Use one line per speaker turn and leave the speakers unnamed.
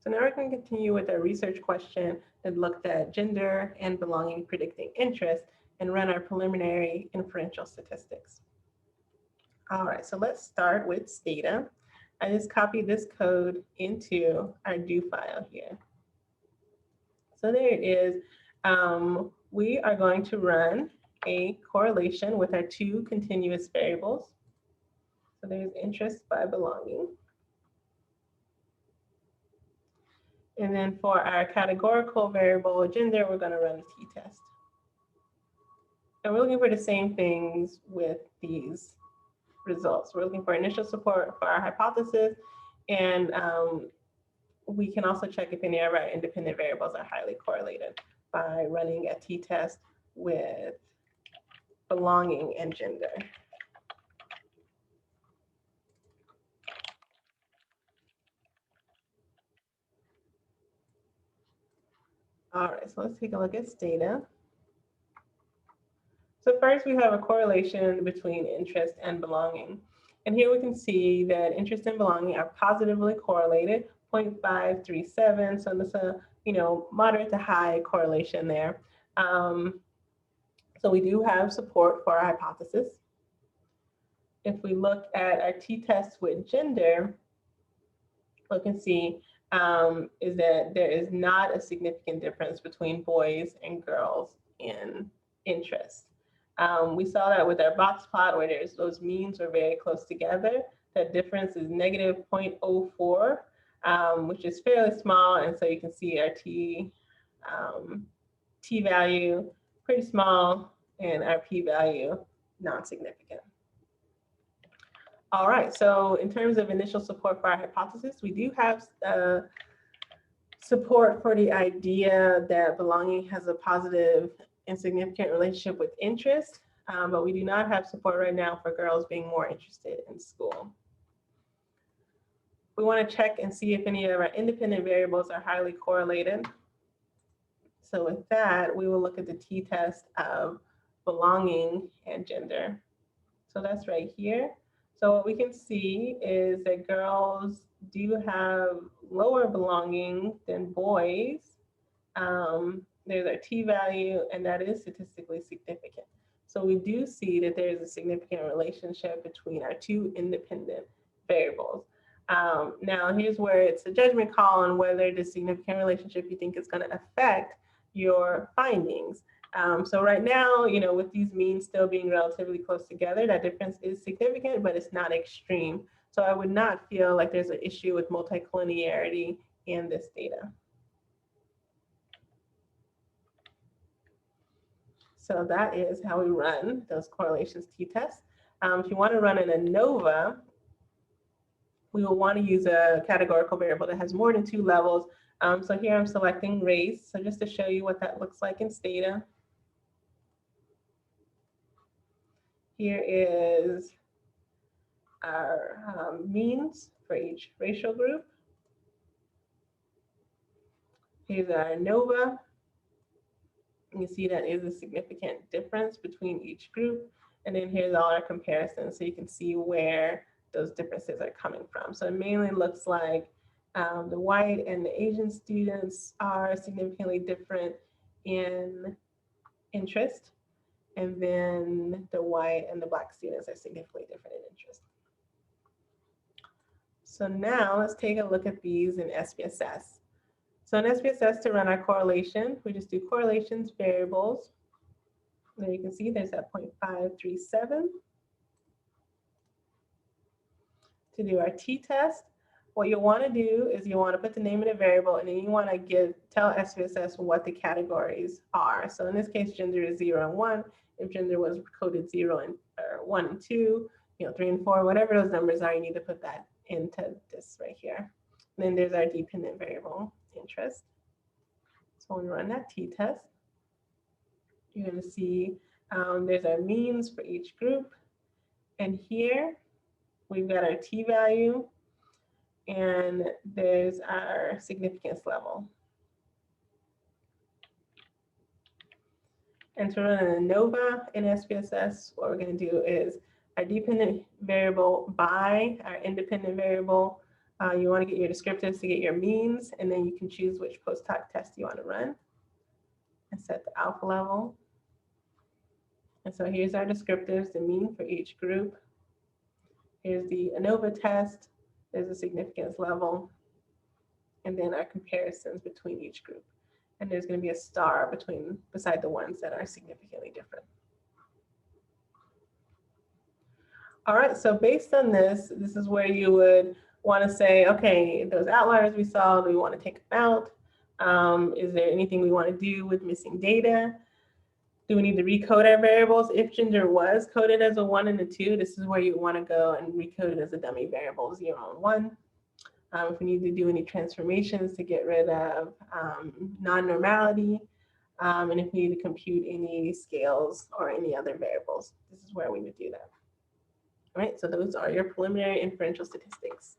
So now we're going to continue with our research question that looked at gender and belonging predicting interest and run our preliminary inferential statistics. All right, so let's start with Stata. I just copied this code into our do file here. So there it is. We are going to run a correlation with our two continuous variables. So there's interest by belonging. And then for our categorical variable gender, we're going to run a t-test. And we're looking for the same things with these results. We're looking for initial support for our hypothesis, and we can also check if any of our independent variables are highly correlated by running a t-test with belonging and gender. All right, so let's take a look at Stata. So first we have a correlation between interest and belonging. And here we can see that interest and belonging are positively correlated, 0.537. So that's a moderate to high correlation there. So we do have support for our hypothesis. If we look at our t-test with gender, we can see is that there is not a significant difference between boys and girls in interest. We saw that with our box plot where those means are very close together. That difference is negative 0.04, which is fairly small. And so you can see our t-value pretty small and our p-value non-significant. All right, so in terms of initial support for our hypothesis, we do have support for the idea that belonging has a positive and significant relationship with interest, but we do not have support right now for girls being more interested in school. We want to check and see if any of our independent variables are highly correlated. So with that, we will look at the t-test of belonging and gender. So that's right here. So what we can see is that girls do have lower belonging than boys. There's our t-value, and that is statistically significant. So we do see that there is a significant relationship between our two independent variables. Now, here's where it's a judgment call on whether the significant relationship you think is going to affect your findings. So right now, with these means still being relatively close together, that difference is significant, but it's not extreme. So I would not feel like there's an issue with multicollinearity in this data. So that is how we run those correlations t-tests. If you want to run an ANOVA, we will want to use a categorical variable that has more than 2 levels. So here I'm selecting race. So just to show you what that looks like in Stata. Here is our means for each racial group. Here's our ANOVA. You see that is a significant difference between each group. And then here's all our comparisons, so you can see where those differences are coming from. So it mainly looks like the white and the Asian students are significantly different in interest. And then the white and the Black students are significantly different in interest. So now let's take a look at these in SPSS. So in SPSS, to run our correlation, we just do correlations variables. There you can see there's that 0.537. To do our t-test, what you'll want to do is you want to put the name of the variable, and then you want to tell SPSS what the categories are. So in this case, gender is 0 and 1. If gender was coded 0 and 1 and 2, 3 and 4, whatever those numbers are, you need to put that into this right here. And then there's our dependent variable, interest. So when we run that t-test, you're going to see there's our means for each group. And here we've got our t-value, and there's our significance level. And to run an ANOVA in SPSS, what we're going to do is our dependent variable by our independent variable You want to get your descriptives to get your means, and then you can choose which post hoc test you want to run and set the alpha level. And so here's our descriptives, the mean for each group. Here's the ANOVA test. There's a significance level. And then our comparisons between each group. And there's going to be a star beside the ones that are significantly different. All right, so based on this is where you would want to say, okay, those outliers we saw, do we want to take them out? Is there anything we want to do with missing data? Do we need to recode our variables? If gender was coded as a 1 and a 2, this is where you want to go and recode it as a dummy variable, 0 and 1. If we need to do any transformations to get rid of non-normality, and if we need to compute any scales or any other variables, this is where we would do that. All right, so those are your preliminary inferential statistics.